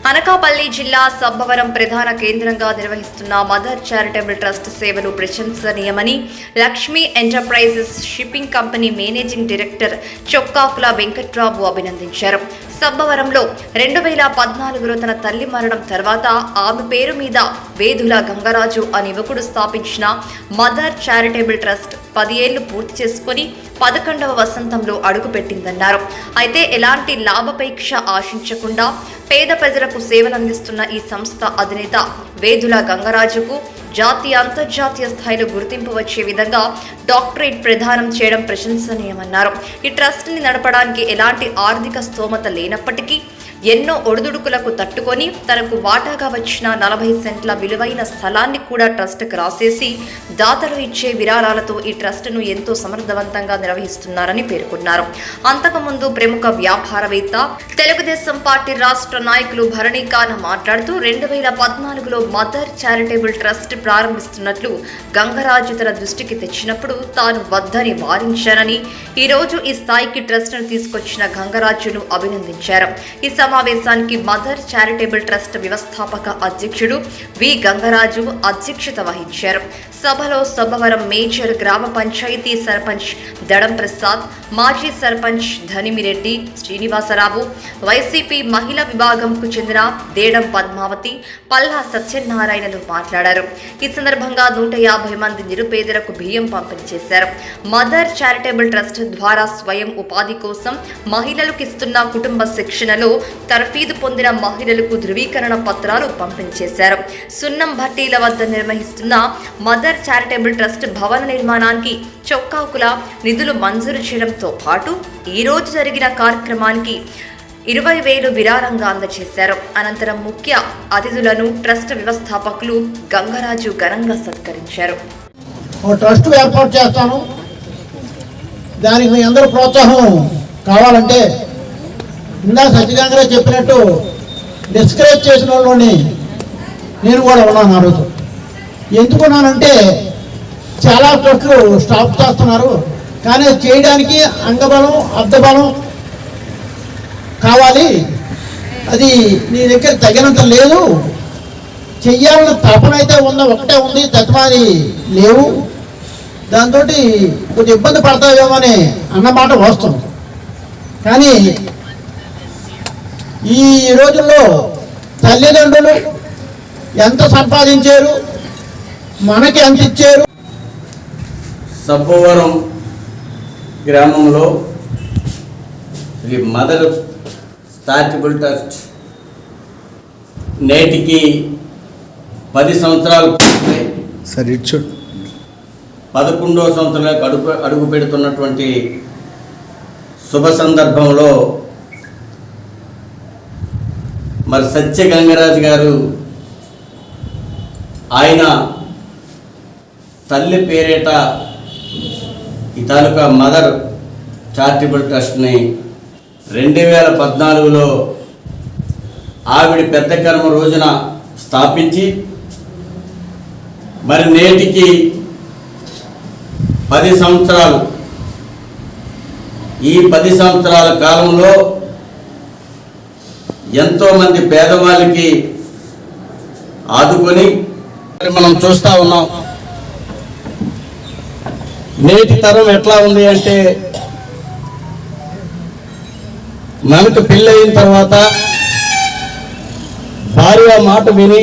అనకాపల్లి జిల్లా సబ్బవరం ప్రధాన కేంద్రంగా నిర్వహిస్తున్న మదర్ చారిటబుల్ ట్రస్ట్ సేవలు ప్రశంసనీయమని Lakshmi enterprises shipping company managing director Chokkakula Venkatrao అభినందించారు. సబ్బవరంలో 2014లో తన తల్లి మరణం తర్వాత ఆమె పేరు మీద వేదుల గంగరాజు అనే యువకుడు స్థాపించిన మదర్ చారిటబుల్ ట్రస్ట్ 10 ఏళ్లు పూర్తి చేసుకుని 11వ వసంతంలో అడుగుపెట్టిందన్నారు. అయితే ఎలాంటి లాభాపేక్ష ఆశించకుండా పేద ప్రజలకు సేవలు అందిస్తున్న ఈ సంస్థ అధినేత వేదుల గంగరాజుకు జాతీయ అంతర్జాతీయ స్థాయిలో గుర్తింపు వచ్చే విధంగా డాక్టరేట్ ప్రదానం చేయడం ప్రశంసనీయమన్నారు. ఈ ట్రస్ట్ని నడపడానికి ఎలాంటి ఆర్థిక స్తోమత లేనప్పటికీ ఎన్నో ఒడిదుడుకులకు తట్టుకొని తనకు వాటాగా వచ్చిన 40 సెంట్ల విలువైన స్థలాన్ని కూడా ట్రస్ట్కు రాసేసి దాతలు ఇచ్చే విరాళాలతో ఈ ట్రస్ట్ను ఎంతో సమర్థవంతంగా నిర్వహిస్తున్నారని పేర్కొన్నారు. అంతకుముందు ప్రముఖ వ్యాపారవేత్త తెలుగుదేశం పార్టీ రాష్ట్ర నాయకులు భరణీఖాన్ మాట్లాడుతూ 2014లో మదర్ చారిటబుల్ ట్రస్ట్ ప్రారంభిస్తున్నట్లు గంగరాజు తన దృష్టికి తెచ్చినప్పుడు తాను వద్దని వారించానని, ఈరోజు ఈ స్థాయికి ట్రస్ట్ను తీసుకొచ్చిన గంగరాజును అభినందించారు. ఈ సమావేశానికి మదర్ చారిటబుల్ ట్రస్ట్ వ్యవస్థాపక అధ్యక్షుడు వి గంగరాజు అధ్యక్షత వహించారు. సభలో సబ్బవరం మేజర్ గ్రామ పంచాయతీ సర్పంచ్ దడం ప్రసాద్, మాజీ సర్పంచ్ ధనిమిరెడ్డి శ్రీనివాసరావు, వైసీపీ మహిళా విభాగంకు చెందిన దేడం పద్మావతి, పల్లా సత్యనారాయణలు మాట్లాడారు. ఈ సందర్భంగా 150 మంది నిరుపేదలకు బియ్యం పంపిణీ చేశారు. మదర్ చారిటబుల్ ట్రస్ట్ ద్వారా స్వయం ఉపాధి కోసం మహిళలకు ఇస్తున్న కుటుంబ శిక్షణలో తర్ఫీదు పొందిన మహిళలకు ధృవీకరణ పత్రాలు పంపిణీ చేశారు. సున్నం భట్టీల వద్ద నిర్వహిస్తున్న మదర్ చారిటబుల్ ట్రస్ట్ భవన నిర్మాణానికి చొక్కాకుల నిధులు మంజూరు చేయడంతో పాటు ఈ రోజు జరిగిన కార్యక్రమానికి 20,000 విరాళంగా అందజేశారు. అనంతరం ముఖ్య అతిథులను ట్రస్ట్ వ్యవస్థాపకులు గంగరాజు ఘనంగా సత్కరించారు. ట్రస్ట్ ఏర్పాటు చేస్తాను, దానికి మీ అందరూ ప్రోత్సాహం కావాలంటే ఇందాక సత్యగంగరాజు చెప్పినట్టు డిస్కరేజ్ చేసిన వాళ్ళని నేను కూడా ఉన్నాను. ఆ రోజు ఎందుకున్నానంటే చాలా ట్రస్టులు స్టాప్ చేస్తున్నారు, కానీ చేయడానికి అంగబలం అర్థబలం కావాలి. అది నీ దగ్గర తగినంత లేదు, చెయ్యాలన్న తపన అయితే ఉందా, ఒకటే ఉంది, తత్వాది లేవు. దాంతో కొంచెం ఇబ్బంది పడతావేమో అని అన్నమాట వస్తుంది. కానీ ఈ రోజుల్లో తల్లిదండ్రులు ఎంత సంపాదించారు, మనకి ఎంత ఇచ్చారు. సబ్బవరం గ్రామంలో ఈ మదర్ చారిటబుల్ ట్రస్ట్ నేటికి 10 సంవత్సరాలు 11వ సంవత్సరంలో అడుగు పెడుతున్నటువంటి శుభ సందర్భంలో మరి సత్య గంగరాజు గారు ఆయన తల్లి పేరేట ఈ తాలూకా మదర్ చారిటబుల్ ట్రస్ట్ని 2014లో ఆవిడ పెద్ద కర్మ రోజున స్థాపించి మరి నేటికి 10 సంవత్సరాలు, ఈ 10 సంవత్సరాల కాలంలో ఎంతోమంది పేదవాళ్ళకి ఆదుకొని మనం చూస్తూ ఉన్నాం. నేటి తరం ఎట్లా ఉంది అంటే, మనకు పెళ్ళయిన తర్వాత భార్య మాట విని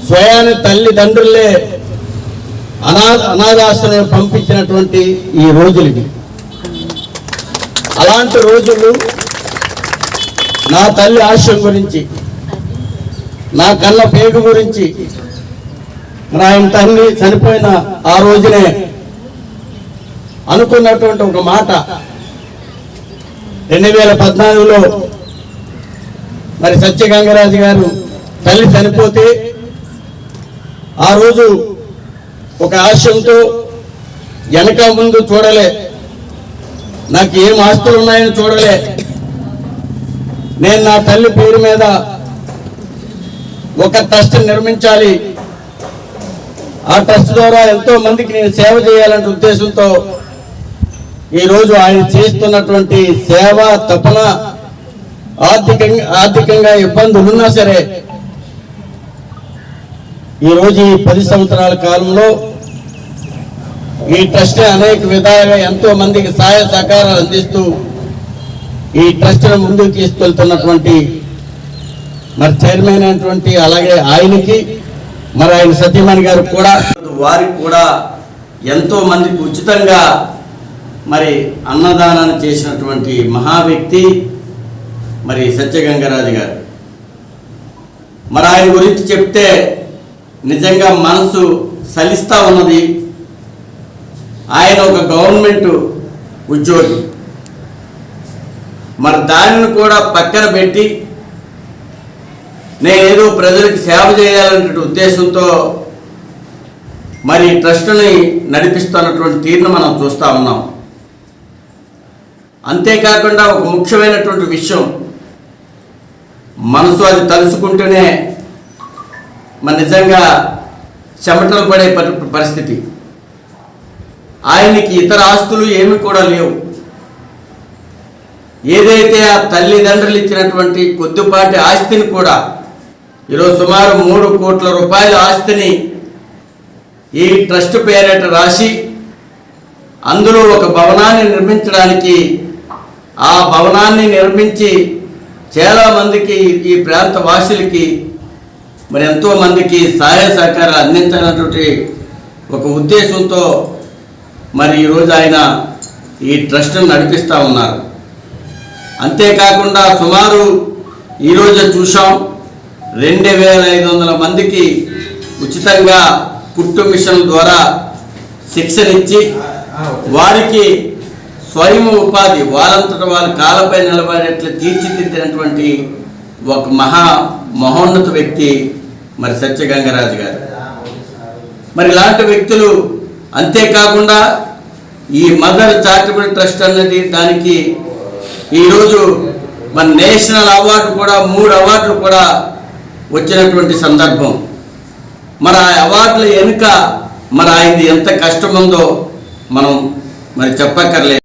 స్వయాన తల్లిదండ్రులే అనాథాశ్రమం పంపించినటువంటి ఈ రోజులకి, అలాంటి రోజులు నా తల్లి ఆశయం గురించి, నా కళ్ళ పేగు గురించి ఆయన తల్లి చనిపోయిన ఆ రోజునే అనుకున్నటువంటి ఒక మాట 2014లో మరి సత్య గంగరాజు గారు తల్లి చనిపోతే ఆ రోజు ఒక ఆశయంతో వెనక ముందు చూడలే, నాకు ఏం ఆస్తులు ఉన్నాయని చూడలే, నేను నా తల్లి పేరు మీద ఒక ట్రస్ట్ నిర్మించాలి, ఆ ట్రస్ట్ ద్వారా ఎంతో మందికి నేను సేవ చేయాలనే ఉద్దేశంతో ఈ రోజు ఆయన చేస్తున్నటువంటి సేవ తపన ఆర్థికంగా ఇబ్బందులు ఉన్నా సరే ఈరోజు ఈ 10 సంవత్సరాల కాలంలో ఈ ట్రస్ట్ అనేక విధాలుగా ఎంతో మందికి సహాయ సహకారాలు అందిస్తూ ఈ ట్రస్ట్ను ముందుకు తీసుకెళ్తున్నటువంటి మరి చైర్మన్ అయినటువంటి అలాగే ఆయనకి మరి ఆయన సతీమణి గారు కూడా వారికి కూడా ఎంతో మందికి ఉచితంగా మరి అన్నదానాన్ని చేసినటువంటి మహా వ్యక్తి మరి సత్యగంగరాజు గారు. మరి ఆయన గురించి చెప్తే నిజంగా మనసు సలిస్తా ఉన్నది. ఆయన ఒక గవర్నమెంట్ ఉద్యోగి. మరి దానిని కూడా పక్కన పెట్టి నేనేదో ప్రజలకు సేవ చేయాలనే ఉద్దేశంతో మరి ట్రస్ట్ని నడిపిస్తున్నటువంటి తీరును మనం చూస్తూ ఉన్నాం. అంతేకాకుండా ఒక ముఖ్యమైనటువంటి విషయం, మనసు అది తలుచుకుంటూనే మరి నిజంగా చెమటలు పడే పరిస్థితి. ఆయనకి ఇతర ఆస్తులు ఏమి కూడా లేవు. ఏదైతే ఆ తల్లిదండ్రులు ఇచ్చినటువంటి కొద్దిపాటి ఆస్తిని కూడా ఈరోజు సుమారు 3 కోట్ల రూపాయల ఆస్తిని ఈ ట్రస్ట్ పేరిట రాసి అందులో ఒక భవనాన్ని నిర్మించడానికి, ఆ భవనాన్ని నిర్మించి చాలామందికి ఈ ప్రాంత వాసులకి మరి ఎంతోమందికి సహాయ సహకారాలు అందించాలన్నటువంటి ఒక ఉద్దేశంతో మరి ఈరోజు ఆయన ఈ ట్రస్ట్ను నడిపిస్తూ ఉన్నారు. అంతేకాకుండా సుమారు ఈరోజు చూసాం 2500 మందికి ఉచితంగా కుట్టు మిషన్ ద్వారా శిక్షణ ఇచ్చి వారికి స్వయం ఉపాధి వాళ్ళంతట వాళ్ళ కాళ్ళపై నిలబడేట్లు తీర్చిదిద్దినటువంటి ఒక మహోన్నత వ్యక్తి మరి సత్యగంగరాజు గారు. మరి ఇలాంటి వ్యక్తులు అంతేకాకుండా ఈ మదర్ చారిటబుల్ ట్రస్ట్ అన్నది దానికి ఈరోజు మన నేషనల్ అవార్డు కూడా 3 అవార్డులు కూడా వచ్చినటువంటి సందర్భం. మరి ఆ అవార్డుల వెనుక మరి ఆయనది ఎంత కష్టం ఉందో మనం మరి చెప్పక్కర్లేదు.